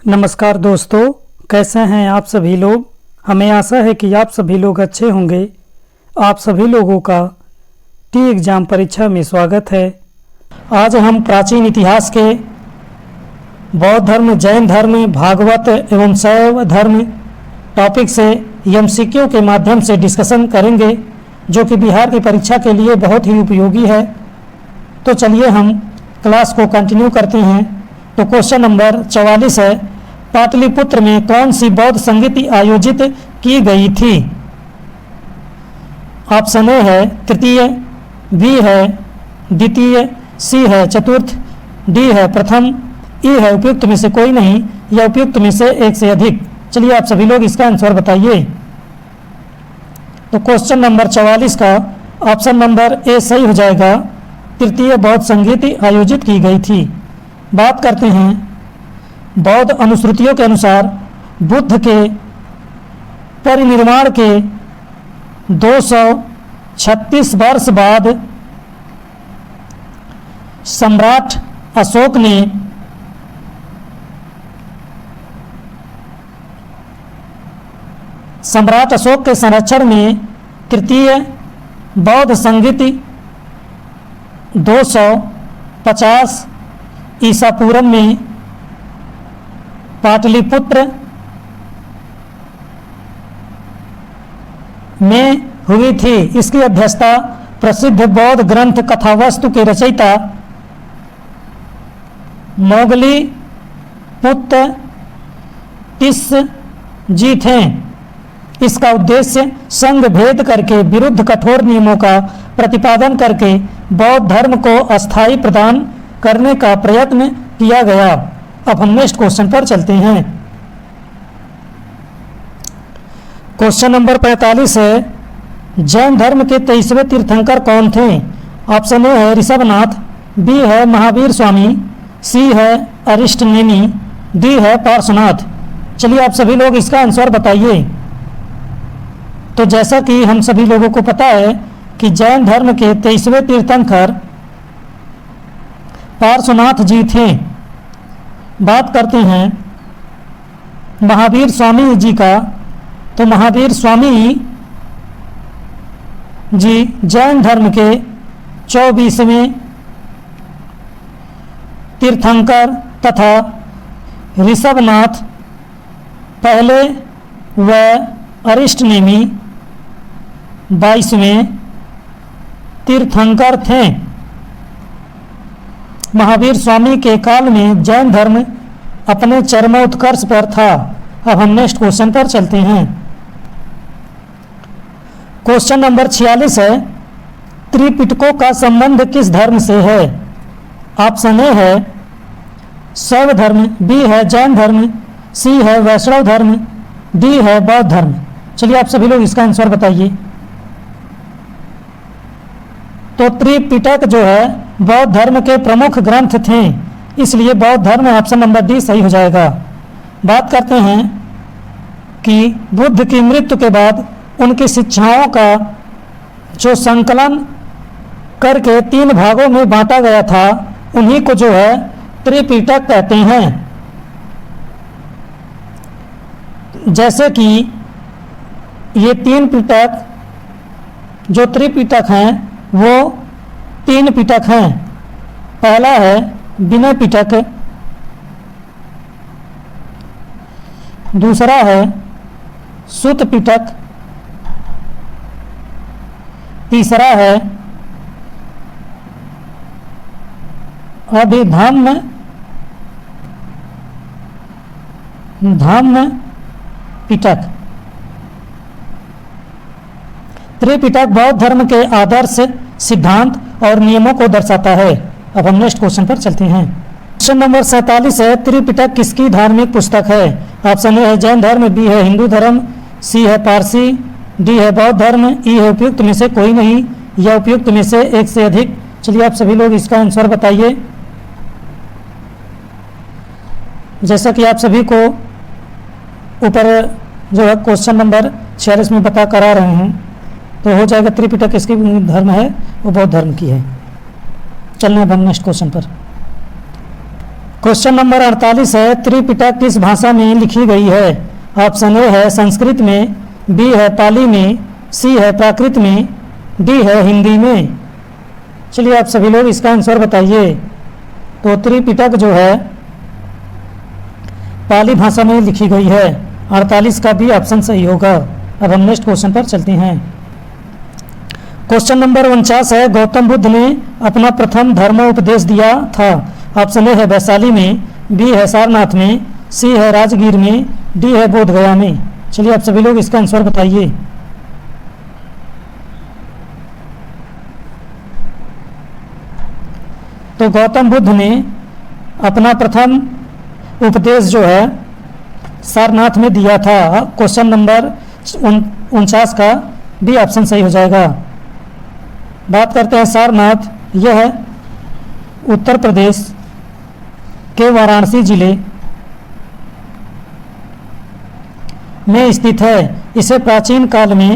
नमस्कार दोस्तों, कैसे हैं आप सभी लोग। हमें आशा है कि आप सभी लोग अच्छे होंगे। आप सभी लोगों का टी एग्ज़ाम परीक्षा में स्वागत है। आज हम प्राचीन इतिहास के बौद्ध धर्म, जैन धर्म, भागवत एवं शैव धर्म टॉपिक से एमसीक्यू के माध्यम से डिस्कशन करेंगे, जो कि बिहार की परीक्षा के लिए बहुत ही उपयोगी है। तो चलिए हम क्लास को कंटिन्यू करते हैं। तो क्वेश्चन नंबर 44 है, पाटलिपुत्र में कौन सी बौद्ध संगीति आयोजित की गई थी। ऑप्शन ए है तृतीय, बी है द्वितीय, सी है चतुर्थ, डी है प्रथम, ई है उपयुक्त में से कोई नहीं या उपयुक्त में से एक से अधिक। चलिए आप सभी लोग इसका आंसर बताइए। तो क्वेश्चन नंबर 44 का ऑप्शन नंबर ए सही हो जाएगा। तृतीय बौद्ध संगीति आयोजित की गई थी। बात करते हैं बौद्ध अनुश्रुतियों के अनुसार बुद्ध के परिनिर्वाण के 236 वर्ष बाद सम्राट अशोक ने के संरक्षण में तृतीय बौद्ध संगीति 250 ईसा पूर्व में पाटलिपुत्र में हुई थी। इसकी अध्यक्षता प्रसिद्ध बौद्ध ग्रंथ कथावस्तु के रचयिता मोगली पुत्र टिस जी थे। इसका उद्देश्य संघ भेद करके विरुद्ध कठोर नियमों का प्रतिपादन करके बौद्ध धर्म को अस्थायी प्रदान करने का प्रयत्न किया गया। अब हम नेक्स्ट क्वेश्चन पर चलते हैं। क्वेश्चन नंबर 45 है, जैन धर्म के 23वें तीर्थंकर कौन थे। ऑप्शन ए है ऋषभनाथ, बी है महावीर स्वामी, सी है अरिष्टनेमी, डी है पार्श्वनाथ। चलिए आप सभी लोग इसका आंसर बताइए। तो जैसा कि हम सभी लोगों को पता है कि जैन धर्म के 23वें तीर्थंकर पार्श्वनाथ जी थे। बात करते हैं महावीर स्वामी जी का। तो महावीर स्वामी जी जैन धर्म के 24वें तीर्थंकर तथा ऋषभनाथ पहले व अरिष्टनेमी 22वें तीर्थंकर थे। महावीर स्वामी के काल में जैन धर्म अपने चरमोत्कर्ष पर था। अब हम नेक्स्ट क्वेश्चन पर चलते हैं। क्वेश्चन नंबर 46 है, त्रिपिटकों का संबंध किस धर्म से है। ऑप्शन ए है शैव धर्म, बी है जैन धर्म, सी है वैष्णव धर्म, डी है बौद्ध धर्म। चलिए आप सभी लोग इसका आंसर बताइए। तो त्रिपिटक जो है बौद्ध धर्म के प्रमुख ग्रंथ थे, इसलिए बौद्ध धर्म ऑप्शन नंबर डी सही हो जाएगा। बात करते हैं कि बुद्ध की मृत्यु के बाद उनकी शिक्षाओं का जो संकलन करके 3 भागों में बांटा गया था, उन्हीं को जो है त्रिपिटक कहते हैं। जैसे कि ये 3 पिटक जो त्रिपिटक हैं वो 3 पिटक हैं। पहला है विनय पिटक, दूसरा है सुत पिटक, तीसरा है अभिधम्म पिटक। त्रिपिटक बौद्ध धर्म के आदर्श, सिद्धांत और नियमों को दर्शाता है। अब हम नेक्स्ट क्वेश्चन पर चलते हैं। क्वेश्चन नंबर 47 है, त्रिपिटक किसकी धार्मिक पुस्तक है। ऑप्शन ए है जैन धर्म, बी है हिंदू धर्म, सी है पारसी, डी है बौद्ध धर्म, ई है उपयुक्त में से कोई नहीं या उपयुक्त में से एक से अधिक। चलिए आप सभी लोग इसका आंसर बताइए। जैसा कि आप सभी को ऊपर जो है क्वेश्चन नंबर 46 में बता करा रहे हैं, तो हो जाएगा त्रिपिटक किसकी धर्म है, वो बौद्ध धर्म की है। चलना अब हम नेक्स्ट क्वेश्चन पर। क्वेश्चन नंबर 48 है, त्रिपिटक किस भाषा में लिखी गई है? ऑप्शन ए है संस्कृत में, बी है पाली में, सी है प्राकृत में, डी है हिंदी में। चलिए आप सभी लोग इसका आंसर बताइए। तो त्रिपिटक जो है पाली भाषा में लिखी गई है। 48 का भी ऑप्शन सही होगा। अब हम नेक्स्ट क्वेश्चन पर चलते हैं। क्वेश्चन नंबर 49 है, गौतम बुद्ध ने अपना प्रथम धर्म उपदेश दिया था। ऑप्शन ए है वैशाली में, बी है सारनाथ में, सी है राजगीर में, डी है बोधगया में। चलिए आप सभी लोग इसका आंसर बताइए। तो गौतम बुद्ध ने अपना प्रथम उपदेश जो है सारनाथ में दिया था। क्वेश्चन नंबर 49 का भी ऑप्शन सही हो जाएगा। बात करते हैं सारनाथ। यह उत्तर प्रदेश के वाराणसी जिले में स्थित है। इसे प्राचीन काल में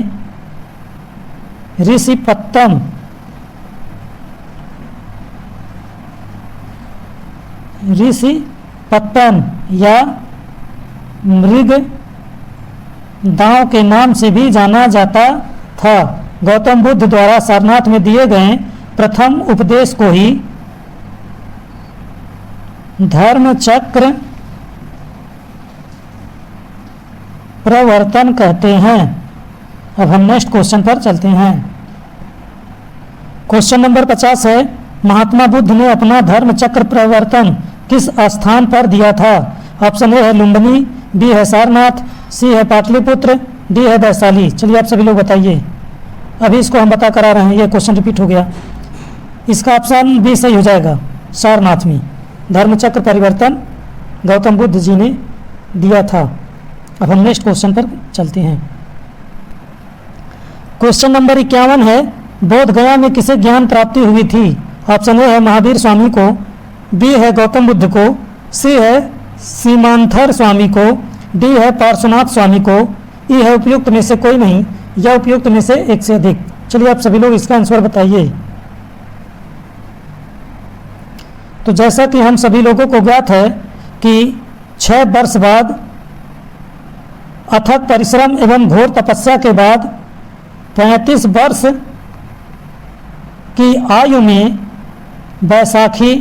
ऋषिपत्तन या मृग दांव के नाम से भी जाना जाता था। गौतम बुद्ध द्वारा सारनाथ में दिए गए प्रथम उपदेश को ही धर्म चक्र प्रवर्तन कहते हैं। अब हम नेक्स्ट क्वेश्चन पर चलते हैं। क्वेश्चन नंबर 50 है, महात्मा बुद्ध ने अपना धर्म चक्र प्रवर्तन किस स्थान पर दिया था? ऑप्शन ए है लुम्बिनी, बी है सारनाथ, सी है पाटलिपुत्र, डी है वैशाली। चलिए आप सभी लोग बताइए। अभी इसको हम बता करा रहे हैं, ये क्वेश्चन रिपीट हो गया। इसका ऑप्शन बी सही हो जाएगा, सारनाथ में धर्म चक्र परिवर्तन गौतम बुद्ध जी ने दिया था। अब हम नेक्स्ट क्वेश्चन पर चलते हैं। क्वेश्चन नंबर 51 है, बोध गया में किसे ज्ञान प्राप्ति हुई थी? ऑप्शन ए है महावीर स्वामी को, बी है गौतम बुद्ध को, सी है सीमांथर स्वामी को, डी है पार्श्वनाथ स्वामी को, ई है उपयुक्त में से कोई नहीं या उपयुक्त में से एक से अधिक। चलिए आप सभी लोग इसका आंसर बताइए। तो जैसा कि हम सभी लोगों को ज्ञात है कि 6 वर्ष बाद अथक परिश्रम एवं घोर तपस्या के बाद 35 वर्ष की आयु में बैसाखी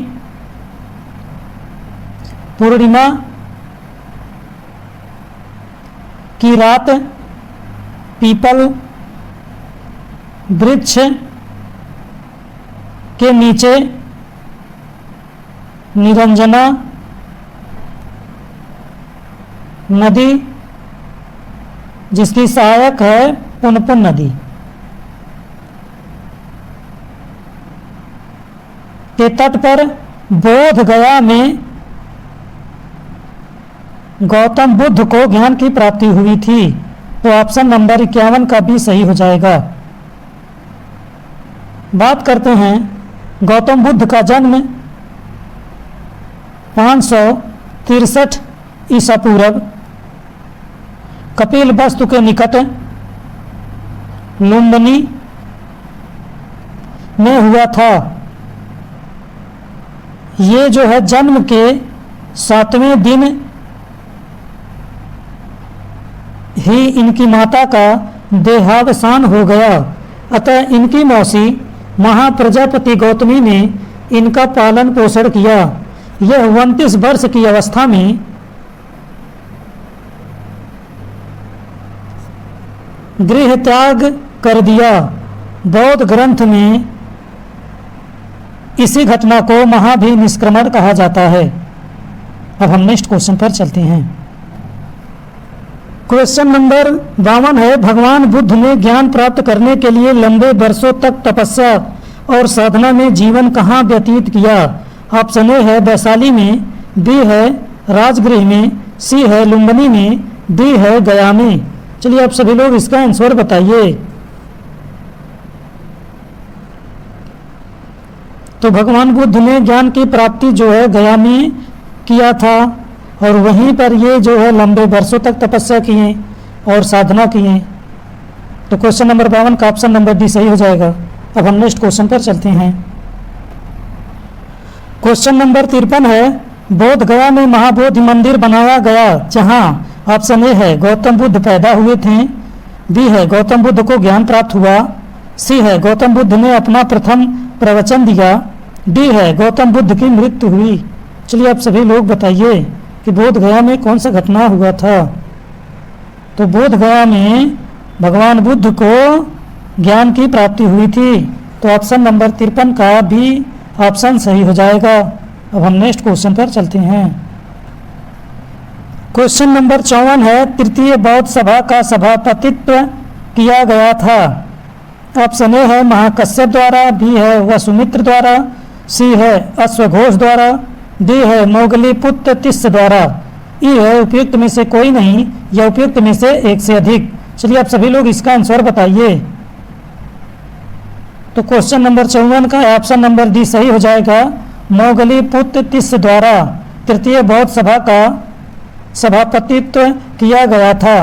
पूर्णिमा की रात पीपल वृक्ष के नीचे निरंजना नदी, जिसकी सहायक है पुनपुन नदी, के तट पर बोध गया में गौतम बुद्ध को ज्ञान की प्राप्ति हुई थी। तो ऑप्शन नंबर 51 का भी सही हो जाएगा। बात करते हैं गौतम बुद्ध का जन्म 563 ईसा पूर्व कपिल वस्तु के निकट लुम्बिनी में हुआ था। ये जो है जन्म के 7वें दिन ही इनकी माता का देहावसान हो गया। अतः इनकी मौसी महाप्रजापति गौतमी ने इनका पालन पोषण किया। यह 29 वर्ष की अवस्था में गृह त्याग कर दिया। बौद्ध ग्रंथ में इसी घटना को महाभिनिष्क्रमण कहा जाता है। अब हम नेक्स्ट क्वेश्चन पर चलते हैं। क्वेश्चन नंबर 52 है, भगवान बुद्ध ने ज्ञान प्राप्त करने के लिए लंबे वर्षों तक तपस्या और साधना में जीवन कहाँ व्यतीत किया? ऑप्शन ए है वैशाली में, बी है राजगृह में, सी है लुम्बिनी में, डी है गया में। चलिए आप सभी लोग इसका आंसर बताइए। तो भगवान बुद्ध ने ज्ञान की प्राप्ति जो है गया में किया था और वहीं पर ये जो है लंबे वर्षों तक तपस्या किए और साधना किए। तो क्वेश्चन नंबर 52 का ऑप्शन नंबर डी सही हो जाएगा। अब हम नेक्स्ट क्वेश्चन पर चलते हैं। क्वेश्चन नंबर 53 है, बोध गया में महाबोधि मंदिर बनाया गया, जहां ऑप्शन ए है गौतम बुद्ध पैदा हुए थे, बी है गौतम बुद्ध को ज्ञान प्राप्त हुआ, सी है गौतम बुद्ध ने अपना प्रथम प्रवचन दिया, डी है गौतम बुद्ध की मृत्यु हुई। चलिए आप सभी लोग बताइए कि बोध गया में कौन सा घटना हुआ था। तो बोध गया में भगवान बुद्ध को ज्ञान की प्राप्ति हुई थी। तो ऑप्शन नंबर 53 का भी ऑप्शन सही हो जाएगा। अब हम नेक्स्ट क्वेश्चन पर चलते हैं। क्वेश्चन नंबर 54 है, तृतीय बौद्ध सभा का सभापतित्व किया गया था। ऑप्शन ए है महाकश्यप द्वारा, बी है वसुमित्र द्वारा, सी है अश्वघोष द्वारा, डी है मोगलीपुत्र तिस्य द्वारा, ई है उपयुक्त में से कोई नहीं या उपयुक्त में से एक से अधिक। चलिए आप सभी लोग इसका आंसर बताइए। तो क्वेश्चन नंबर 54 का ऑप्शन नंबर डी सही हो जाएगा। मोगलीपुत्र तिस्य द्वारा तृतीय बौद्ध सभा का सभापतित्व किया गया था।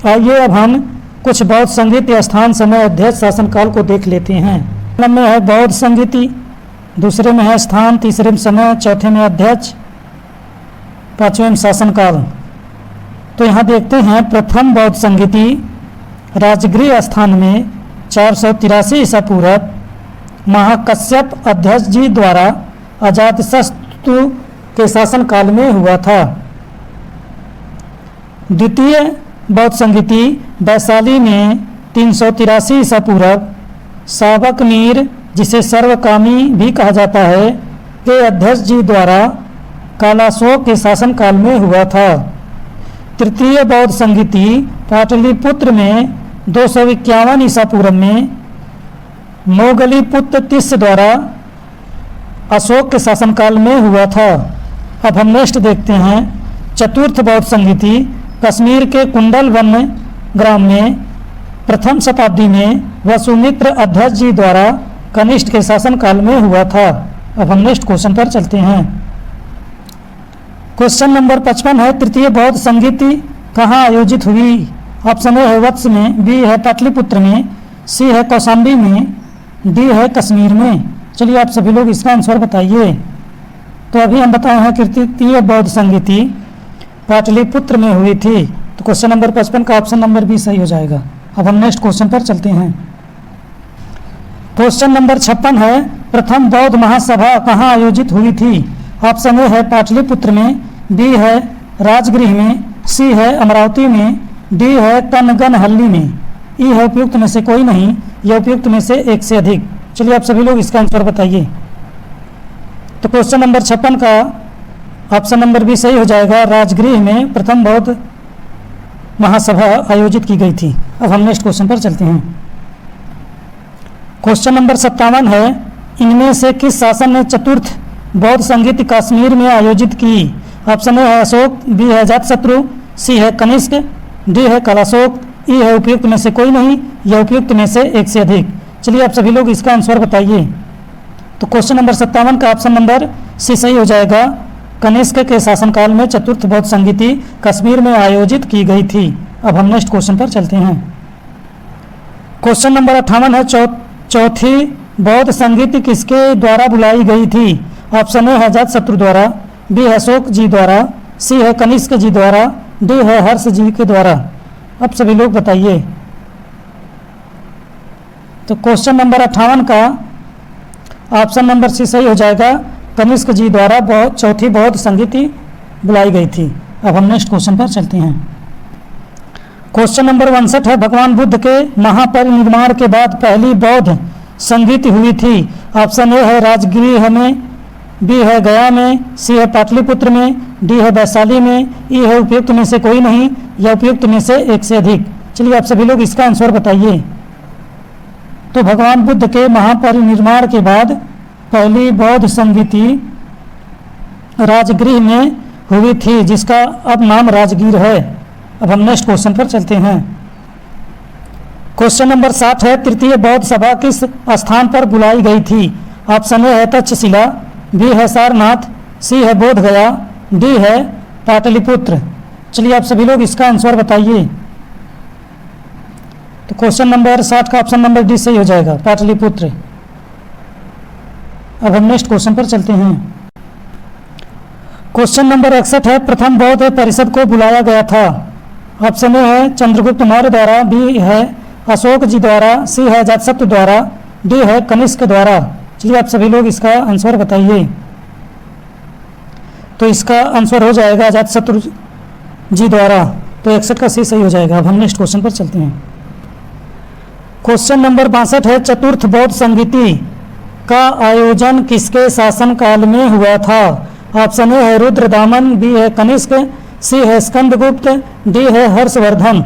आइए अब हम कुछ बौद्ध संगीति स्थान, समय, अध्यक्ष, शासनकाल को देख लेते हैं। पहले में है बौद्ध संगीति, दूसरे में है स्थान, तीसरे में समय, चौथे में अध्यक्ष, पांचवें में शासनकाल। तो यहाँ देखते हैं प्रथम बौद्ध संगीति राजगृह स्थान में 483 ईसा पूर्व महाकश्यप अध्यक्ष जी द्वारा अजातशत्रु के शासनकाल में हुआ था। द्वितीय बौद्ध संगीति वैशाली में 383 ईसा पूर्व साबक मीर, जिसे सर्वकामी भी कहा जाता है, के अध्यक्ष जी द्वारा कालाशोक के शासनकाल में हुआ था। तृतीय बौद्ध संगीति पाटलिपुत्र में 251 ईसा पूर्व में मोगलीपुत्र तिस्य द्वारा अशोक के शासनकाल में हुआ था। अब हम नेक्स्ट देखते हैं चतुर्थ बौद्ध संगीति कश्मीर के कुंडल वन ग्राम में प्रथम शताब्दी में वसुमित्र अध्यक्ष जी द्वारा कनिष्ठ के शासनकाल में हुआ था। अब हम नेक्स्ट क्वेश्चन पर चलते हैं। क्वेश्चन नंबर 55 है, तृतीय बौद्ध संगीति कहाँ आयोजित हुई। ऑप्शन ए है वत्स में, बी है पाटलिपुत्र में, सी है कौशाम्बी में, डी है कश्मीर में। चलिए आप सभी लोग इसका आंसर बताइए। तो अभी हम बताए हैं कि तृतीय बौद्ध संगीति पाटलिपुत्र में हुई थी। तो क्वेश्चन नंबर 55 का ऑप्शन नंबर बी सही हो जाएगा। अब हम नेक्स्ट क्वेश्चन पर चलते हैं। क्वेश्चन नंबर 56 है, प्रथम बौद्ध महासभा कहाँ आयोजित हुई थी। ऑप्शन ए है पाटलिपुत्र में, बी है राजगृह में, सी है अमरावती में, डी है कनगनहल्ली में, ई है उपयुक्त में से कोई नहीं या उपयुक्त में से एक से अधिक। चलिए आप सभी लोग इसका आंसर बताइए। तो क्वेश्चन नंबर 56 का ऑप्शन नंबर बी सही हो जाएगा। राजगृह में प्रथम बौद्ध महासभा आयोजित की गई थी। अब हम नेक्स्ट क्वेश्चन पर चलते हैं। क्वेश्चन नंबर 57 है, इनमें से किस शासन ने चतुर्थ बौद्ध संगीत कश्मीर में आयोजित की। ऑप्शन ए है अशोक, बी है अजातशत्रु, सी है कनिष्क, डी है कालाशोक, ई है उपयुक्त में से कोई नहीं या उपयुक्त में से एक से अधिक। चलिए आप सभी लोग इसका आंसर बताइए। तो क्वेश्चन नंबर 57 का ऑप्शन नंबर सी सही हो जाएगा। कनिष्क के शासनकाल में चतुर्थ बौद्ध संगीति कश्मीर में आयोजित की गई थी। अब हम नेक्स्ट क्वेश्चन पर चलते हैं। क्वेश्चन नंबर 58 है, चौथी बौद्ध संगीति किसके द्वारा बुलाई गई थी। ऑप्शन ए है अजातशत्रु द्वारा, बी है अशोक जी द्वारा, सी है कनिष्क जी द्वारा, डी है हर्ष जी के द्वारा। अब सभी लोग बताइए। तो क्वेश्चन नंबर 58 का ऑप्शन नंबर सी सही हो जाएगा। कनिष्क जी द्वारा चौथी बौद्ध संगीति बुलाई गई थी। अब हम नेक्स्ट क्वेश्चन पर चलते हैं। क्वेश्चन नंबर 59 है, भगवान बुद्ध के महापरिनिर्वाण के बाद पहली बौद्ध संगीति हुई थी। ऑप्शन ए है राजगृह में, बी है गया में, सी है पाटलिपुत्र में, डी है वैशाली में, ई है उपयुक्त में से कोई नहीं या उपयुक्त में से एक से अधिक। चलिए आप सभी लोग इसका आंसर बताइए। तो भगवान बुद्ध के महापरिनिर्वाण के बाद पहली बौद्ध संगीति राजगृह में हुई थी, जिसका अब नाम राजगीर है। अब हम नेक्स्ट क्वेश्चन पर चलते हैं। क्वेश्चन नंबर 60 है, तृतीय बौद्ध सभा किस स्थान पर बुलाई गई थी। ऑप्शन ए है तक्षशिला, बी है सारनाथ, सी है बोध गया, डी है पाटलिपुत्र। चलिए आप सभी लोग इसका आंसर बताइए। तो क्वेश्चन नंबर 60 का ऑप्शन नंबर डी सही हो जाएगा, पाटलिपुत्र। अब हम नेक्स्ट क्वेश्चन पर चलते हैं। क्वेश्चन नंबर 61 है, प्रथम बौद्ध परिषद को बुलाया गया था। ऑप्शन ए है चंद्रगुप्त मौर्य द्वारा, बी है अशोक जी द्वारा, सी है अजातशत्रु द्वारा, डी है कनिष्क द्वारा। चलिए आप सभी लोग इसका आंसर बताइए। तो इसका आंसर हो जाएगा अजातशत्रु जी द्वारा। तो 61 का सी सही हो जाएगा। अब हम नेक्स्ट क्वेश्चन पर चलते हैं। क्वेश्चन नंबर 62 है, चतुर्थ बौद्ध संगीति का आयोजन किसके शासनकाल में हुआ था। ऑप्शन ए है रुद्रदामन, बी है कनिष्क, सी है स्कंदगुप्त, डी है हर्षवर्धन।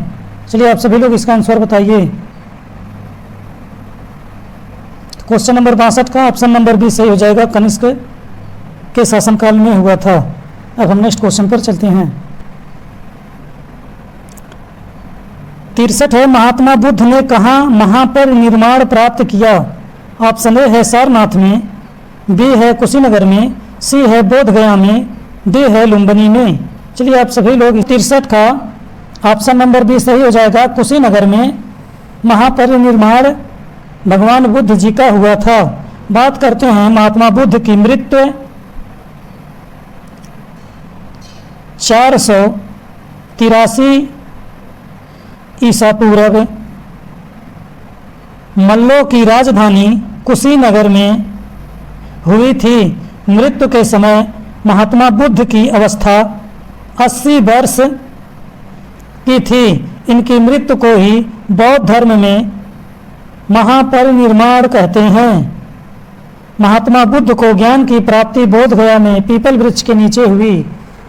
चलिए आप सभी लोग इसका आंसर बताइए। क्वेश्चन नंबर 62 का ऑप्शन नंबर बी सही हो जाएगा, कनिष्क के शासनकाल में हुआ था। अब हम नेक्स्ट क्वेश्चन पर चलते हैं। 63 है, महात्मा बुद्ध ने कहाँ महापरिनिर्वाण प्राप्त किया। ऑप्शन ए है सारनाथ में, बी है कुशीनगर में, सी है बोध गया में, डी है लुम्बिनी में। चलिए आप सभी लोग 63 का ऑप्शन नंबर बी सही हो जाएगा, कुशीनगर में महापरिनिर्वाण भगवान बुद्ध जी का हुआ था। बात करते हैं महात्मा बुद्ध की मृत्यु 483 ईसा पूर्व मल्लों की राजधानी कुशीनगर में हुई थी। मृत्यु के समय महात्मा बुद्ध की अवस्था 80 वर्ष की थी। इनकी मृत्यु को ही बौद्ध धर्म में महापरिनिर्वाण कहते हैं। महात्मा बुद्ध को ज्ञान की प्राप्ति बोध गया में पीपल वृक्ष के नीचे हुई।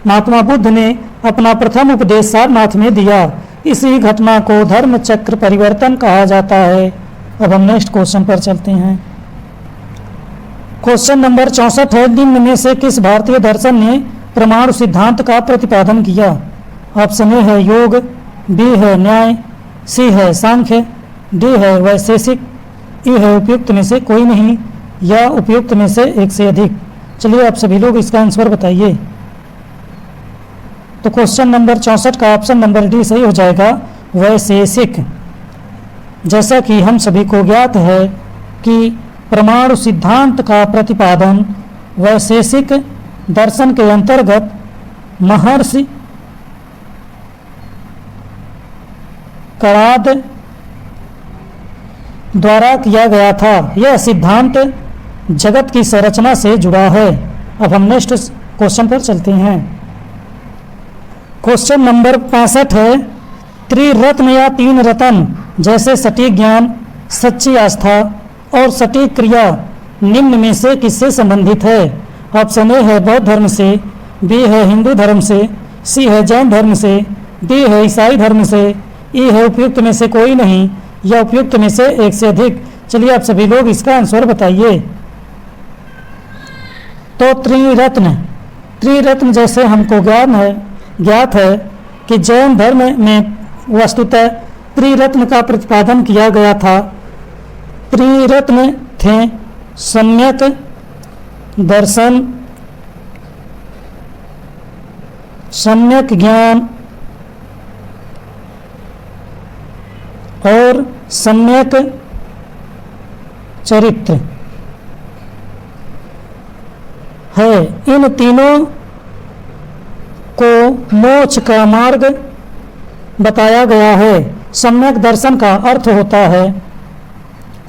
महात्मा बुद्ध ने अपना प्रथम उपदेश सारनाथ में दिया। इसी घटना को धर्म चक्र परिवर्तन कहा जाता है। अब हम नेक्स्ट क्वेश्चन पर चलते हैं। क्वेश्चन नंबर 64 है, निम्न में से किस भारतीय दर्शन ने परमाणु सिद्धांत का प्रतिपादन किया। ऑप्शन ए है योग, बी है न्याय, सी है सांख्य, डी है वैशेषिक, ई है उपयुक्त में से कोई नहीं या उपयुक्त में से एक से अधिक। चलिए आप सभी लोग इसका आंसर बताइए। तो क्वेश्चन नंबर 64 का ऑप्शन नंबर डी सही हो जाएगा, वैशेषिक। जैसा कि हम सभी को ज्ञात है कि परमाणु सिद्धांत का प्रतिपादन वैशेषिक दर्शन के अंतर्गत महर्षि कराद द्वारा किया गया था। यह सिद्धांत जगत की संरचना से जुड़ा है। अब हम नेक्स्ट क्वेश्चन पर चलते हैं। क्वेश्चन नंबर 65 है, त्रिरत्न या तीन रत्न जैसे सटीक ज्ञान, सच्ची आस्था और सटीक क्रिया निम्न में से किससे संबंधित है। ऑप्शन ए है बौद्ध धर्म से, बी है हिंदू धर्म से, सी है जैन धर्म से, डी है ईसाई धर्म से, ई है उपयुक्त में से कोई नहीं या उपयुक्त में से एक से अधिक। चलिए आप सभी लोग इसका आंसर बताइए। तो त्रिरत्न जैसे हमको ज्ञात है कि जैन धर्म में वस्तुतः त्रिरत्न का प्रतिपादन किया गया था। त्रिरत्न थे सम्यक दर्शन, सम्यक ज्ञान और सम्यक चरित्र है। इन तीनों को मोक्ष का मार्ग बताया गया है। सम्यक दर्शन का अर्थ होता है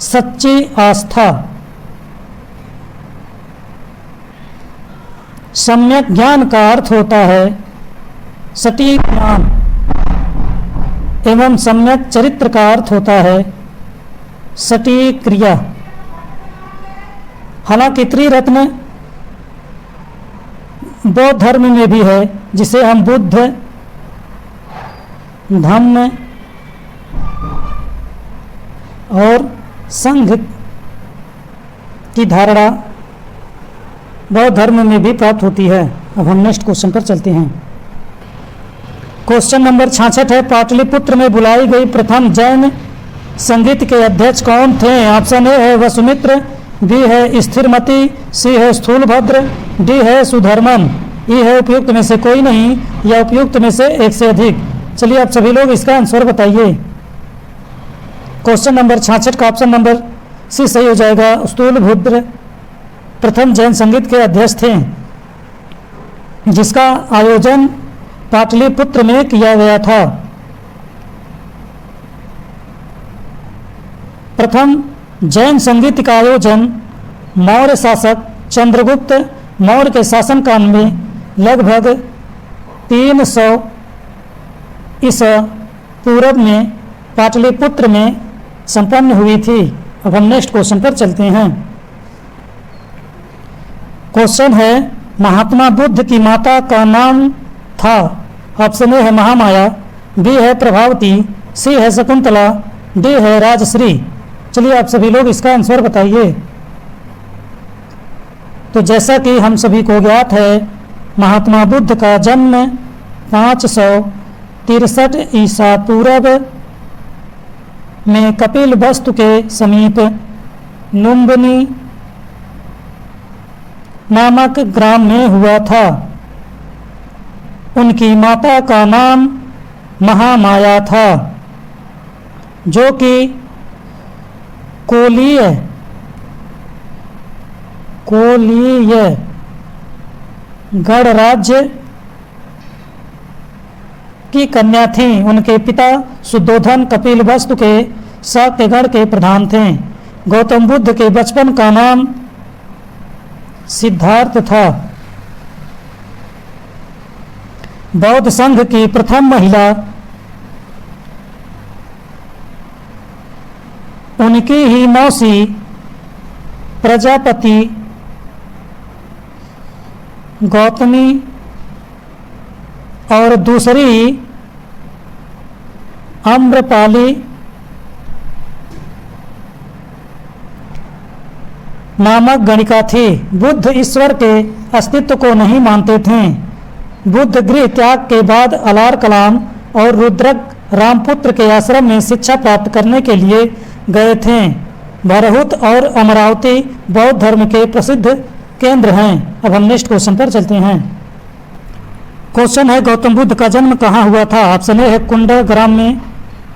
सच्ची आस्था, सम्यक ज्ञान का अर्थ होता है सटीक ज्ञान एवं सम्यक चरित्र का अर्थ होता है सटीक क्रिया। हालांकि त्रिरत्न बौद्ध धर्म में भी है, जिसे हम बुद्ध, धम्म और संघ की धारणा बौद्ध धर्म में भी प्राप्त होती है। अब हम नेक्स्ट क्वेश्चन पर चलते हैं। क्वेश्चन नंबर 66 है, पाटलिपुत्र में बुलाई गई प्रथम जैन संगीत के अध्यक्ष कौन थे। ऑप्शन ए है वसुमित्र, बी है स्थिरमति, सी है स्थूलभद्र, डी है सुधर्मन, ई है उपयुक्त में से कोई नहीं या उपयुक्त में से एक से अधिक। चलिए आप सभी लोग इसका आंसर बताइए। क्वेश्चन नंबर 66 का ऑप्शन नंबर सी सही हो जाएगा, स्थूलभद्र प्रथम जैन संगीत के अध्यक्ष थे। जिसका आयोजन पाटलिपुत्र में किया गया था। प्रथम जैन संगीत का आयोजन मौर्य शासक चंद्रगुप्त मौर्य के शासनकाल में लगभग 300 ईसा पूर्व में पाटलिपुत्र में संपन्न हुई थी। अब हम नेक्स्ट क्वेश्चन पर चलते हैं। क्वेश्चन है महात्मा बुद्ध की माता का नाम था। ऑप्शन ए है महामाया, बी है प्रभावती, सी है शकुंतला, डी है राजश्री। चलिए आप सभी लोग इसका आंसर बताइए। तो जैसा कि हम सभी को ज्ञात है, महात्मा बुद्ध का जन्म 563 ईसा पूर्व में कपिल वस्तु के समीप लुम्बिनी नामक ग्राम में हुआ था। उनकी माता का नाम महामाया था, जो कि कोलीय गणराज्य की कन्या थी। उनके पिता शुद्धोधन कपिल वस्तु के शाक्यगण के प्रधान थे। गौतम बुद्ध के बचपन का नाम सिद्धार्थ था। बौद्ध संघ की प्रथम महिला उनकी ही मौसी प्रजापति गौतमी और दूसरी आम्रपाली नामक गणिका थी। बुद्ध ईश्वर के अस्तित्व को नहीं मानते थे। बुद्ध गृह त्याग के बाद अलार कलाम और रुद्रक रामपुत्र के आश्रम में शिक्षा प्राप्त करने के लिए गए थे। भरहुत और अमरावती बौद्ध धर्म के प्रसिद्ध केंद्र हैं। अब हम नेक्स्ट क्वेश्चन पर चलते हैं। क्वेश्चन है गौतम बुद्ध का जन्म कहाँ हुआ था। ऑप्शन ए है कुंडग्राम में,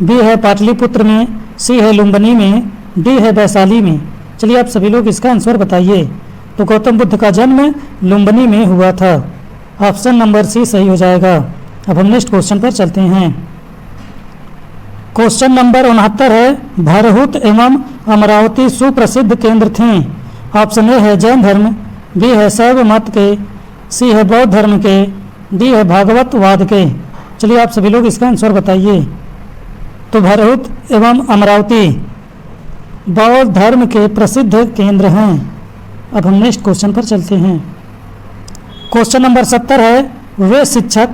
बी है पाटलिपुत्र में, सी है लुम्बिनी में, डी है वैशाली में। चलिए आप सभी लोग इसका आंसर बताइए। तो गौतम बुद्ध का जन्म लुम्बिनी में हुआ था। ऑप्शन नंबर सी सही हो जाएगा। अब हम नेक्स्ट क्वेश्चन पर चलते हैं। क्वेश्चन नंबर 69 है भरहुत एवं अमरावती सुप्रसिद्ध केंद्र थे। ऑप्शन ए है जैन धर्म, बी है शैव मत के, सी है बौद्ध धर्म के, डी है भागवतवाद के। चलिए आप सभी लोग इसका आंसर बताइए। तो भरहुत एवं अमरावती बौद्ध धर्म के प्रसिद्ध केंद्र हैं। अब हम नेक्स्ट क्वेश्चन पर चलते हैं। क्वेश्चन नंबर 70 है वे शिक्षक।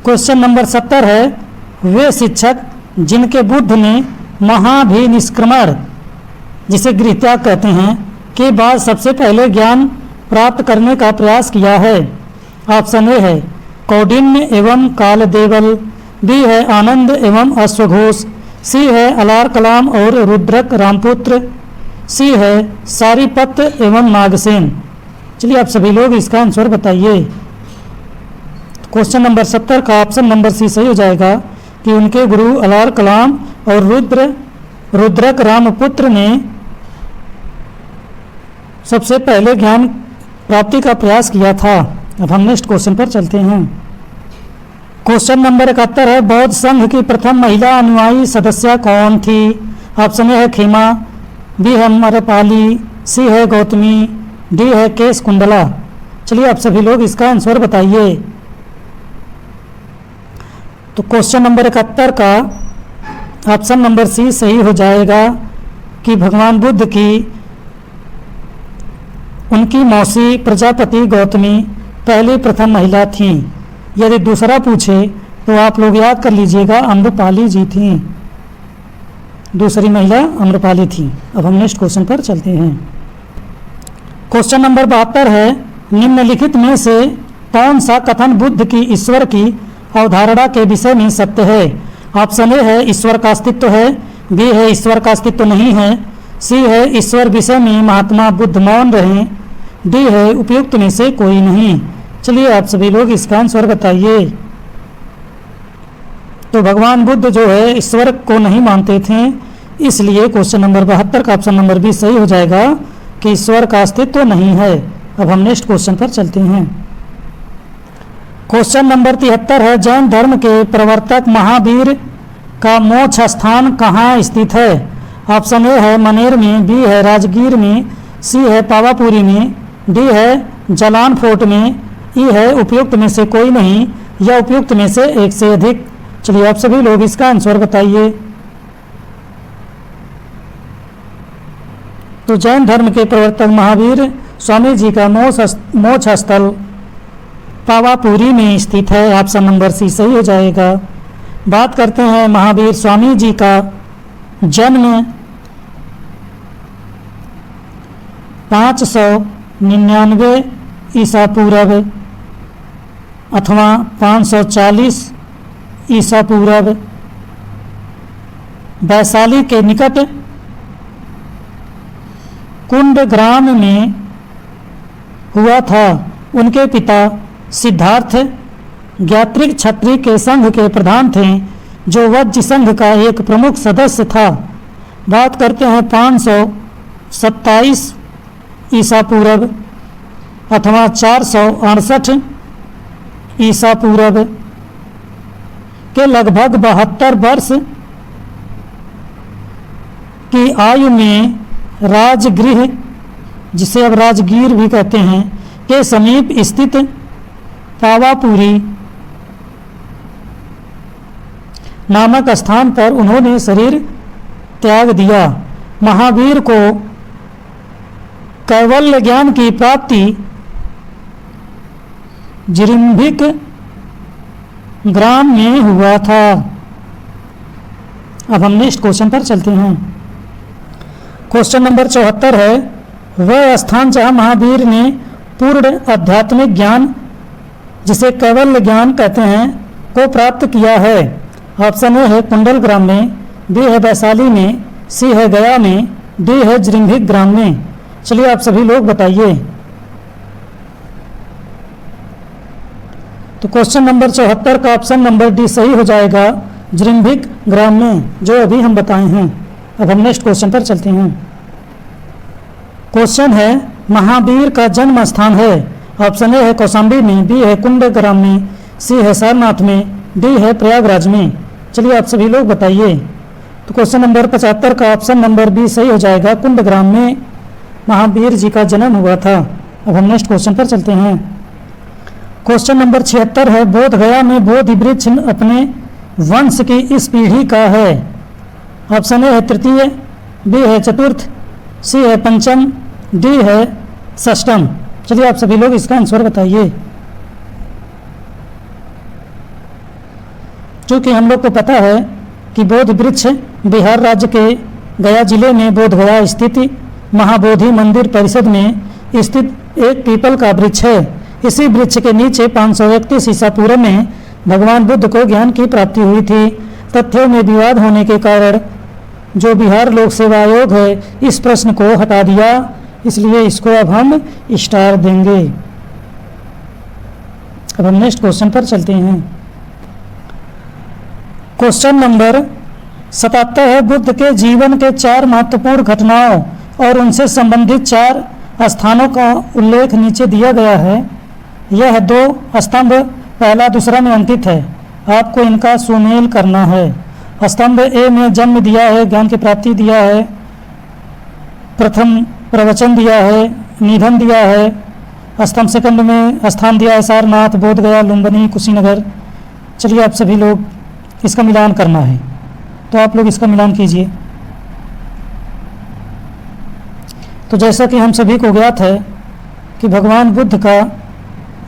क्वेश्चन नंबर 70 है वे शिक्षक जिनके बुद्ध ने महाभिनिष्क्रमण, जिसे गृहत्याग कहते हैं, के बाद सबसे पहले ज्ञान प्राप्त करने का प्रयास किया है। ऑप्शन ए है कौंडिन्य एवं कालदेवल, बी है आनंद एवं अश्वघोष, सी है अलार कलाम और रुद्रक रामपुत्र, सी है सारीपत एवं नागसेन। चलिए आप सभी लोग इसका आंसर बताइए। क्वेश्चन नंबर 70 का ऑप्शन नंबर सी सही हो जाएगा कि उनके गुरु अलार कलाम और रुद्रक रामपुत्र ने सबसे पहले ज्ञान प्राप्ति का प्रयास किया था। अब हम नेक्स्ट क्वेश्चन पर चलते हैं। क्वेश्चन नंबर 71 है बौद्ध संघ की प्रथम महिला अनुयायी सदस्य कौन थी। ऑप्शन ए है खेमा, बी है अमरपाली, सी है गौतमी, डी है केश कुंडला। चलिए आप सभी लोग इसका आंसर बताइए। तो क्वेश्चन नंबर 71 का ऑप्शन नंबर सी सही हो जाएगा कि भगवान बुद्ध की उनकी मौसी प्रजापति गौतमी पहली प्रथम महिला थीं। यदि दूसरा पूछे तो आप लोग याद कर लीजिएगा अम्रपाली जी थीं। दूसरी महिला अम्रपाली थी। अब हम नेक्स्ट क्वेश्चन पर चलते हैं। क्वेश्चन नंबर 72 है निम्नलिखित में से कौन सा कथन बुद्ध की ईश्वर की अवधारणा के विषय में सत्य है। ऑप्शन ए है ईश्वर का अस्तित्व है, बी है ईश्वर का अस्तित्व नहीं है, सी है ईश्वर विषय में महात्मा बुद्ध मौन रहे, डी है उपयुक्त में से कोई नहीं। चलिए आप सभी लोग इसका आंसर बताइए। तो भगवान बुद्ध जो है ईश्वर को नहीं मानते थे, इसलिए क्वेश्चन नंबर 72 का ऑप्शन नंबर बी सही हो जाएगा कि ईश्वर का अस्तित्व नहीं है। अब हम नेक्स्ट क्वेश्चन पर चलते हैं। क्वेश्चन नंबर 73 है, जैन धर्म के प्रवर्तक महावीर का मोक्ष स्थान कहाँ स्थित है? ऑप्शन ए है मनेर में, बी है राजगीर में, सी है पावापुरी में, डी है जलान फोर्ट में, ई है उपयुक्त में से कोई नहीं या उपयुक्त में से एक से अधिक। चलिए आप सभी लोग इसका आंसर बताइए। तो जैन धर्म के प्रवर्तक महावीर स्वामी जी का मोक्ष स्थल पावापुरी में स्थित है। ऑप्शन नंबर सी सही हो जाएगा। बात करते हैं महावीर स्वामी जी का जन्म 599 ईसा पूर्व अथवा 540 ईसा पूर्व वैशाली के निकट कुंड ग्राम में हुआ था। उनके पिता सिद्धार्थ ज्ञात्रिक क्षत्रिय के संघ के प्रधान थे, जो वज्र संघ का एक प्रमुख सदस्य था। बात करते हैं 527 ईसा पूर्व अथवा 468 ईसा पूर्व के लगभग 72 वर्ष की आयु में राजगृह, जिसे अब राजगीर भी कहते हैं, के समीप स्थित पावापुरी नामक स्थान पर उन्होंने शरीर त्याग दिया। महावीर को कैवल्य ज्ञान की प्राप्ति जिरिम्भिक ग्राम में हुआ था। अब हम नेक्स्ट क्वेश्चन पर चलते हैं। क्वेश्चन नंबर 74 है, वह स्थान जहाँ महावीर ने पूर्ण आध्यात्मिक ज्ञान, जिसे कैवल्य ज्ञान कहते हैं, को प्राप्त किया है। ऑप्शन ए है कुंडल ग्राम में, बी है वैशाली में, सी है गया में, डी है जिरिम्भिक ग्राम में। चलिए आप सभी लोग बताइए। तो क्वेश्चन नंबर 74 का ऑप्शन नंबर डी सही हो जाएगा, जिरिम्भिक ग्राम में, जो अभी हम बताए हैं। अब हम नेक्स्ट क्वेश्चन पर चलते हैं। क्वेश्चन है, महावीर का जन्म स्थान है। ऑप्शन ए है कौशाम्बी में, बी है कुंड ग्राम में, सी है सारनाथ में, डी है प्रयागराज में। चलिए आप सभी लोग बताइए। तो क्वेश्चन नंबर 75 का ऑप्शन नंबर बी सही हो जाएगा, कुंड ग्राम में महावीर जी का जन्म हुआ था। अब हम नेक्स्ट क्वेश्चन पर चलते हैं। क्वेश्चन नंबर 76 है, बोध गया में बोधि वृक्ष अपने वंश की इस पीढ़ी का है। ऑप्शन ए है तृतीय, बी है चतुर्थ, सी है पंचम, डी है षष्टम। चलिए आप सभी लोग इसका आंसर बताइए। क्योंकि हम लोग को पता है कि बोध वृक्ष बिहार राज्य के गया जिले में बोध गया स्थित महाबोधि मंदिर परिषद में स्थित एक पीपल का वृक्ष है। इसी वृक्ष के नीचे 531 ईसा पूर्व में भगवान बुद्ध को ज्ञान की प्राप्ति हुई थी। तथ्यों में विवाद होने के कारण जो बिहार लोक सेवा आयोग है इस प्रश्न को हटा दिया, इसलिए इसको अब हम स्टार देंगे। अब हम नेक्स्ट क्वेश्चन पर चलते हैं। क्वेश्चन नंबर 77 है, बुद्ध के जीवन के 4 महत्वपूर्ण घटनाओं और उनसे संबंधित 4 स्थानों का उल्लेख नीचे दिया गया है। यह 2 स्तंभ पहला दूसरा में अंकित है, आपको इनका सुमेल करना है। स्तंभ ए में जन्म दिया है, ज्ञान की प्राप्ति दिया है, प्रथम प्रवचन दिया है, निधन दिया है। स्तंभ सेकंड में स्थान दिया है सारनाथ, बोध गया, लुम्बिनी, कुशीनगर। चलिए आप सभी लोग इसका मिलान करना है, तो आप लोग इसका मिलान कीजिए। तो जैसा कि हम सभी को ज्ञात है कि भगवान बुद्ध का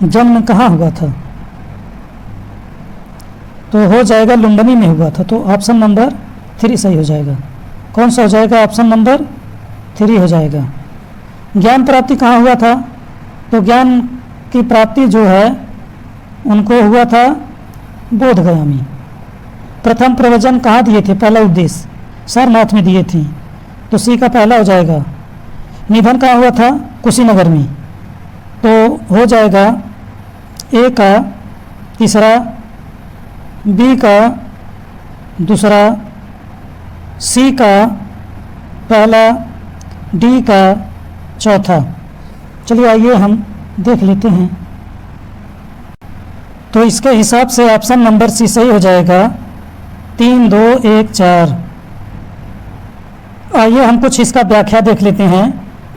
जन्म कहाँ हुआ था, तो हो जाएगा लुम्बिनी में हुआ था। तो ऑप्शन नंबर 3 सही हो जाएगा। कौन सा हो जाएगा? ऑप्शन नंबर 3 हो जाएगा। ज्ञान प्राप्ति कहाँ हुआ था? तो ज्ञान की प्राप्ति जो है उनको हुआ था बोध गया में। प्रथम प्रवचन कहाँ दिए थे? पहला उपदेश सारनाथ में दिए थे, तो सी का पहला हो जाएगा। निधन कहाँ हुआ था? कुशीनगर में, तो हो जाएगा ए का तीसरा, बी का दूसरा, सी का पहला, डी का चौथा। चलिए आइए हम देख लेते हैं। तो इसके हिसाब से ऑप्शन नंबर सी सही हो जाएगा, 3, 2, 1, 4। आइए हम कुछ इसका व्याख्या देख लेते हैं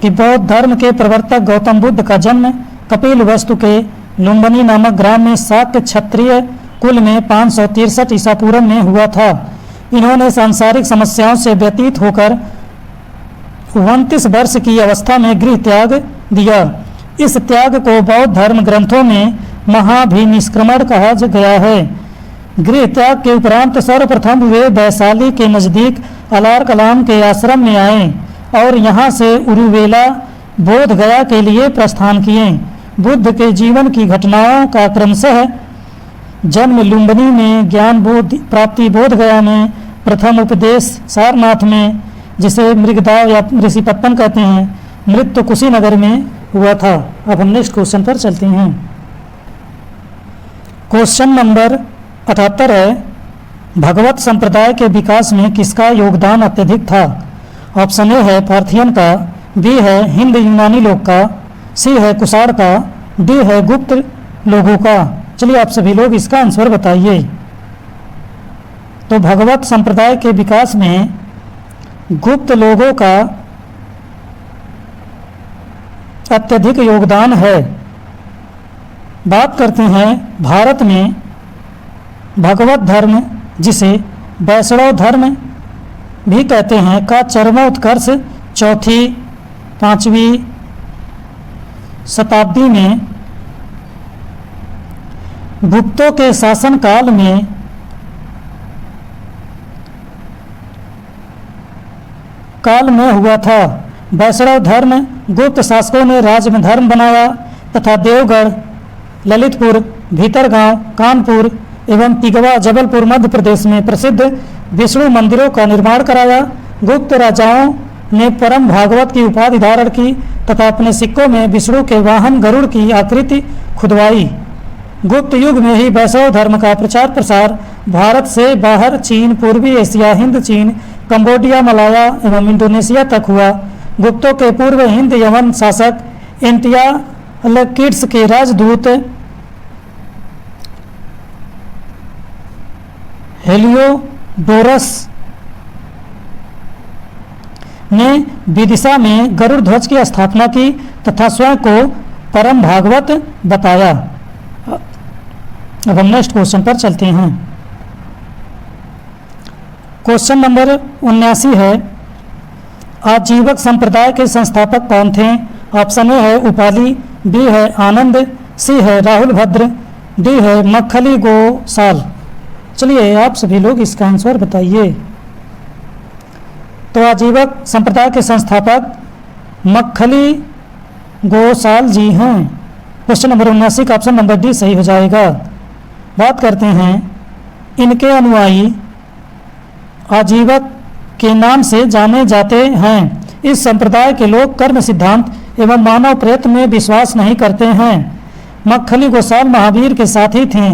कि बौद्ध धर्म के प्रवर्तक गौतम बुद्ध का जन्म कपिलवस्तु के लुम्बिनी नामक ग्राम में शाक्य क्षत्रिय कुल में 563 ईसा पूर्व में हुआ था। इन्होंने सांसारिक समस्याओं से व्यतीत होकर 29 वर्ष की अवस्था में गृह त्याग दिया। इस त्याग को बौद्ध धर्म ग्रंथों में महाभिनिष्क्रमण कहा गया है। गृह त्याग के उपरांत सर्वप्रथम वे वैशाली के नज़दीक अलार कलाम के आश्रम में आए और यहाँ से उरुवेला बोध गया के लिए प्रस्थान किए। बुद्ध के जीवन की घटनाओं का क्रमशः जन्म लुम्बिनी में, ज्ञान बोध प्राप्ति बोध गया में, प्रथम उपदेश सारनाथ में जिसे मृगदाव या ऋषिपत्तन कहते हैं, मृत्यु कुशीनगर में हुआ था। अब हम नेक्स्ट क्वेश्चन पर चलते हैं। क्वेश्चन नंबर 78 है, भगवत संप्रदाय के विकास में किसका योगदान अत्यधिक था? ऑप्शन ए है पार्थियन का, बी है हिंद यूनानी लोग का, सी है कुषाण का, डी है गुप्त लोगों का। चलिए आप सभी लोग इसका आंसर बताइए। तो भगवत संप्रदाय के विकास में गुप्त लोगों का अत्यधिक योगदान है। बात करते हैं भारत में भगवत धर्म, जिसे वैष्णव धर्म भी कहते हैं, का चरमोत्कर्ष 4वीं 5वीं शताब्दी में गुप्तों के शासन काल में हुआ था। वैष्णव धर्म गुप्त शासकों ने राज्य धर्म बनाया तथा देवगढ़, ललितपुर, भीतरगांव, कानपुर एवं तिगवा, जबलपुर मध्य प्रदेश में प्रसिद्ध विष्णु मंदिरों का निर्माण कराया। गुप्त राजाओं ने परम भागवत की उपाधि धारण की तथा अपने सिक्कों में विष्णु के वाहन गरुड़ की आकृति खुदवाई। गुप्त युग में ही वैष्णव धर्म का प्रचार प्रसार भारत से बाहर चीन, पूर्वी एशिया, हिंद, चीन, कंबोडिया, मलाया एवं इंडोनेशिया तक हुआ। गुप्तों के पूर्व हिंद यवन शासक एंटियालकिड्स के राजदूत हेलियोडोरस ने विदिशा में गरुड़ ध्वज की स्थापना की तथा स्वयं को परम भागवत बताया। अब हम नेक्स्ट क्वेश्चन पर चलते हैं। क्वेश्चन नंबर 79 है, आजीवक संप्रदाय के संस्थापक कौन थे? ऑप्शन ए है उपाली, बी है आनंद, सी है राहुल भद्र, डी है मक्खली गोसाल। चलिए आप सभी लोग इसका आंसर बताइए। तो आजीवक संप्रदाय के संस्थापक मक्खली गोसाल जी हैं। क्वेश्चन नंबर 79 का ऑप्शन नंबर डी सही हो जाएगा। बात करते हैं इनके अनुयायी आजीवक के नाम से जाने जाते हैं। इस संप्रदाय के लोग कर्म सिद्धांत एवं मानव प्रयत्न में विश्वास नहीं करते हैं। मक्खली गोसाल महावीर के साथी थे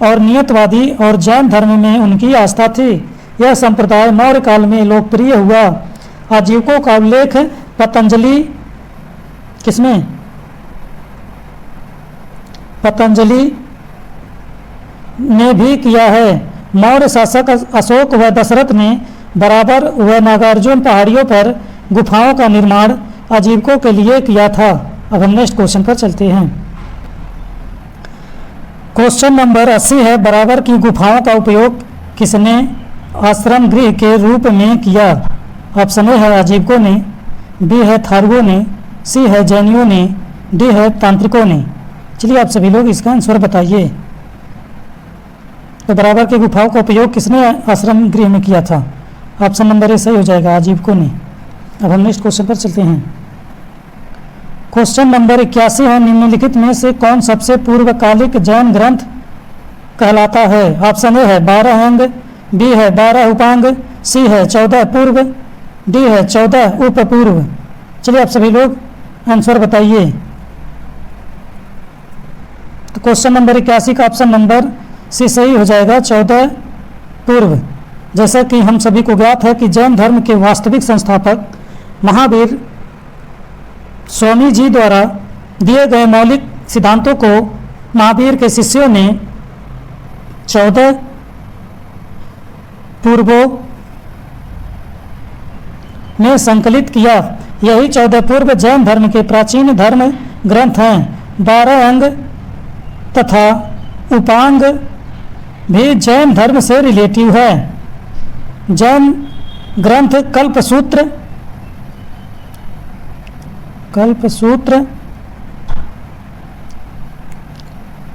और नियतवादी और जैन धर्म में उनकी आस्था थी। यह संप्रदाय मौर्य काल में लोकप्रिय हुआ। आजीवकों का उल्लेख पतंजलि किसमें? पतंजलि ने भी किया है। मौर्य शासक अशोक व दशरथ ने बराबर व नागार्जुन पहाड़ियों पर गुफाओं का निर्माण आजीवकों के लिए किया था। अब हम नेक्स्ट क्वेश्चन पर चलते हैं। क्वेश्चन नंबर 80 है, बराबर की गुफाओं का उपयोग किसने आश्रम गृह के रूप में किया? ऑप्शन ए है आजीवकों ने, बी है थारुओं ने, सी है जैनियों ने, डी है तांत्रिकों ने। चलिए आप सभी लोग इसका आंसर बताइए। तो बराबर की गुफाओं का उपयोग किसने आश्रम गृह में किया था? ऑप्शन नंबर ए सही हो जाएगा, आजीवकों ने। अब हम नेक्स्ट क्वेश्चन पर चलते हैं। क्वेश्चन नंबर 81 है, निम्नलिखित में से कौन सबसे पूर्वकालिक जैन ग्रंथ कहलाता है? ऑप्शन ए है 12 अंग, बी है 12 उपांग, सी है 14 पूर्व, डी है 14 उपपूर्व। चलिए आप सभी लोग आंसर बताइए। तो क्वेश्चन नंबर 81 का ऑप्शन नंबर सी सही हो जाएगा, 14 पूर्व। जैसा कि हम सभी को ज्ञात है कि जैन धर्म के वास्तविक संस्थापक महावीर स्वामी जी द्वारा दिए गए मौलिक सिद्धांतों को महावीर के शिष्यों ने 14 पूर्वों में संकलित किया। यही 14 पूर्व जैन धर्म के प्राचीन धर्म ग्रंथ हैं। 12 अंग तथा उपांग भी जैन धर्म से रिलेटिव है। जैन ग्रंथ कल्पसूत्र,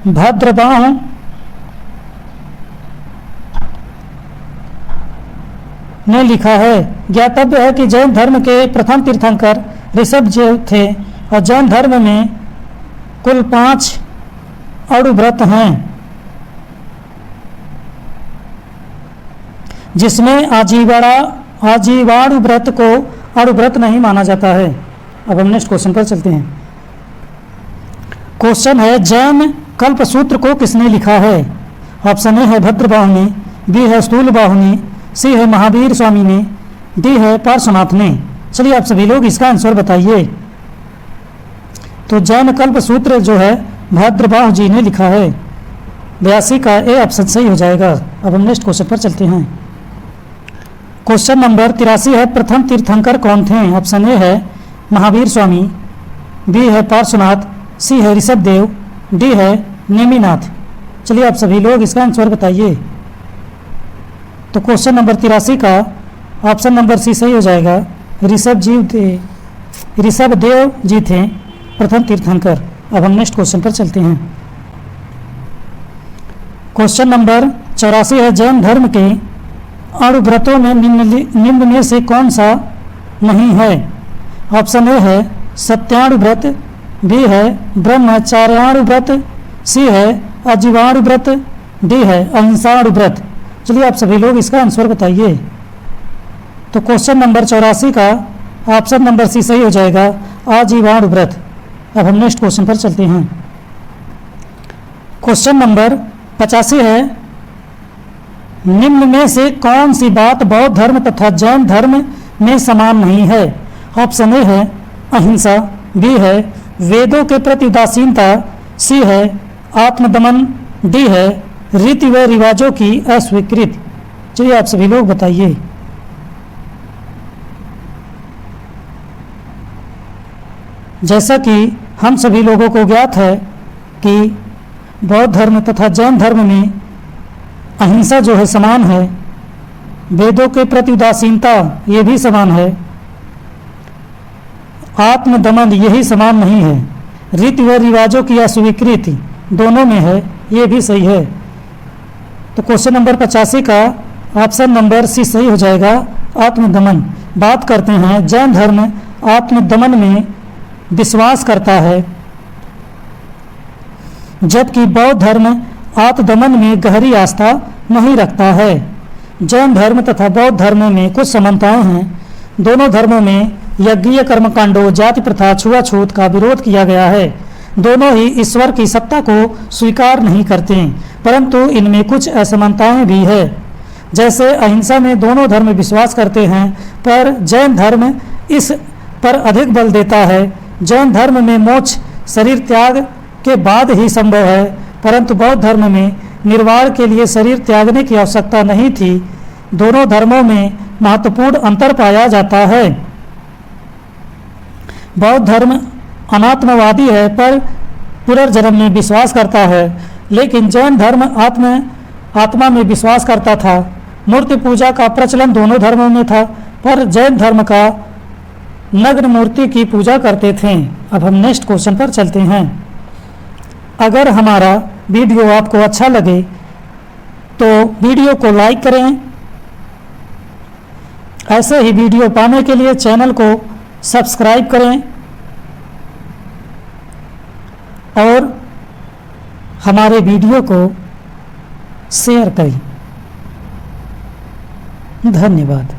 भद्रबाहु, ने लिखा है। ज्ञातव्य है कि जैन धर्म के प्रथम तीर्थंकर ऋषभदेव थे और जैन धर्म में कुल 5 अणुव्रत हैं, जिसमें आजीवाणु व्रत को अणुव्रत नहीं माना जाता है। अब हम नेक्स्ट क्वेश्चन पर चलते हैं। क्वेश्चन है, जैन कल्पसूत्र को किसने लिखा है? ऑप्शन ए है भद्रबाहु ने, बी है स्थूलबाहु ने, सी है महावीर स्वामी ने, डी है पार्श्वनाथ ने। चलिए आप सभी लोग इसका आंसर बताइए। तो जैन कल्पसूत्र जो है भद्रबाहु जी ने लिखा है। 82 का ए ऑप्शन सही हो जाएगा। अब हम नेक्स्ट क्वेश्चन पर चलते हैं। क्वेश्चन नंबर 83 है, प्रथम तीर्थंकर कौन थे? ऑप्शन ए है महावीर स्वामी, बी है पार्श्वनाथ, सी है ऋषभदेव, डी है नेमिनाथ। चलिए आप सभी लोग इसका आंसर बताइए। तो क्वेश्चन नंबर 83 का ऑप्शन नंबर सी सही हो जाएगा। ऋषभदेव जी थे प्रथम तीर्थंकर। अब हम नेक्स्ट क्वेश्चन पर चलते हैं। क्वेश्चन नंबर 84 है, जैन धर्म के अणुव्रतों में निम्न में से कौन सा नहीं है? ऑप्शन ए है सत्याणु व्रत, बी है ब्रह्मचार्याणु व्रत, सी है आजीवाणु व्रत, डी है अहिंसाणु व्रत। चलिए आप सभी लोग इसका आंसर बताइए। तो क्वेश्चन नंबर 84 का ऑप्शन नंबर सी सही हो जाएगा, आजीवाणु व्रत। अब हम नेक्स्ट क्वेश्चन पर चलते हैं। क्वेश्चन नंबर 85 है, निम्न में से कौन सी बात बौद्ध धर्म तथा जैन धर्म में समान नहीं है? ऑप्शन ए है अहिंसा, बी है वेदों के प्रति उदासीनता, सी है आत्मदमन, डी है रीति व रिवाजों की अस्वीकृति। चलिए आप सभी लोग बताइए। जैसा कि हम सभी लोगों को ज्ञात है कि बौद्ध धर्म तथा जैन धर्म में अहिंसा जो है समान है, वेदों के प्रति उदासीनता ये भी समान है, आत्मदमन यही समान नहीं है, रीति व रिवाजों की अस्वीकृति दोनों में है, ये भी सही है। तो क्वेश्चन नंबर 85 का ऑप्शन नंबर सी सही हो जाएगा, आत्मदमन। बात करते हैं, जैन धर्म आत्मदमन में विश्वास करता है, जबकि बौद्ध धर्म आत्मदमन में गहरी आस्था नहीं रखता है। जैन धर्म तथा बौद्ध धर्म में कुछ समानताएं हैं। दोनों धर्मों में यज्ञीय कर्मकांडों, जाति प्रथा, छुआछूत का विरोध किया गया है। दोनों ही ईश्वर की सत्ता को स्वीकार नहीं करते, परंतु इनमें कुछ असमानताएं भी है। जैसे अहिंसा में दोनों धर्म विश्वास करते हैं, पर जैन धर्म इस पर अधिक बल देता है। जैन धर्म में मोक्ष शरीर त्याग के बाद ही संभव है, परंतु बौद्ध धर्म में निर्वाण के लिए शरीर त्यागने की आवश्यकता नहीं थी। दोनों धर्मों में महत्वपूर्ण अंतर पाया जाता है। बौद्ध धर्म अनात्मवादी है, पर पुनर्जन्म में विश्वास करता है, लेकिन जैन धर्म आत्मा में विश्वास करता था। मूर्ति पूजा का प्रचलन दोनों धर्मों में था, पर जैन धर्म का नग्न मूर्ति की पूजा करते थे। अब हम नेक्स्ट क्वेश्चन पर चलते हैं। अगर हमारा वीडियो आपको अच्छा लगे तो वीडियो को लाइक करें। ऐसे ही वीडियो पाने के लिए चैनल को सब्सक्राइब करें और हमारे वीडियो को शेयर करें। धन्यवाद।